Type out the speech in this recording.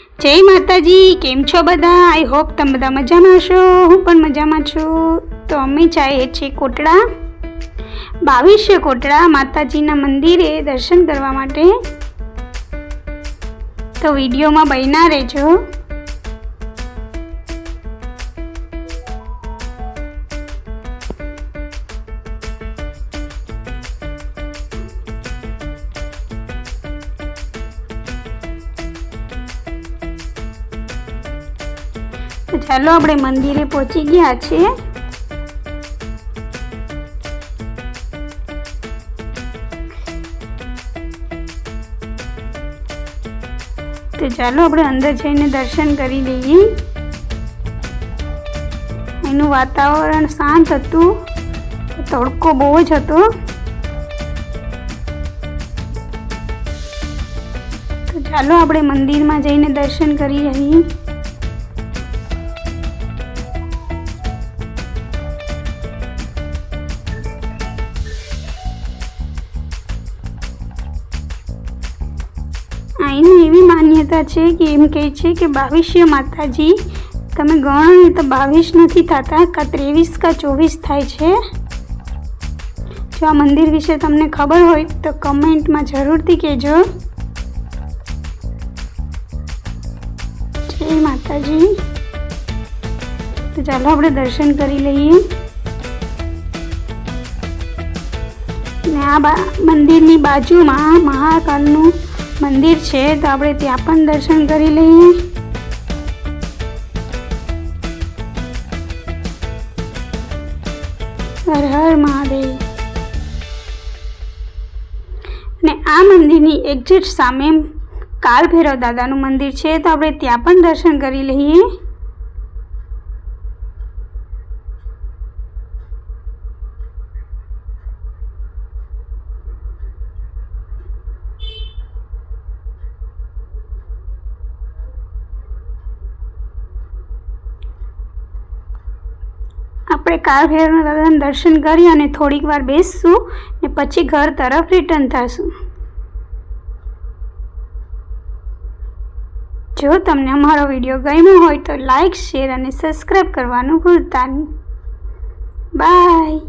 જય માતાજી, કેમ છો બધા? આઈ હોપ તમે બધા મજામાં છો. હું પણ મજામાં છું. તો અમે જઈએ છીએ કોટડા, 22 કોટડા માતાજીના મંદિરે દર્શન કરવા માટે. તો વિડીયોમાં બન્યા રહેજો. તો ચાલો આપણે મંદિરે પહોંચી ગયા છીએ. તો ચાલો આપણે અંદર જઈને દર્શન કરી લઈએ. એનું વાતાવરણ શાંત હતું, તડકો બહુ જ હતો. તો ચાલો આપણે મંદિરમાં જઈને દર્શન કરી લઈએ. અહીંની એવી માન્યતા છે કે એમ કહે છે કે 22 માતાજી તમે ગણો ને તો 22 નથી થતા, કા 23 કા 24 થાય છે. જો આ મંદિર વિશે તમને ખબર હોય તો કમેન્ટમાં જરૂરથી કહેજો. જય માતાજી. તો ચાલો આપણે દર્શન કરી લઈએ. ને આ મંદિરની બાજુમાં મહાકાલનું મંદિર છે, તો આપણે ત્યાં પણ દર્શન કરી લઈએ. હર હર મહાદેવ. ને આ મંદિરની એક્ઝેક્ટ સામે કાલ ભૈરવ દાદાનું મંદિર છે, તો આપણે ત્યાં પણ દર્શન કરી લઈએ. આપણે કાળ ભૈરવના દાદાના દર્શન કરી અને થોડીક વાર બેસશું ને પછી ઘર તરફ રિટર્ન થશું. જો તમને અમારો વિડીયો ગમ્યો હોય તો લાઈક, શેર અને સબસ્ક્રાઈબ કરવાનું ભૂલતા નહીં. બાય.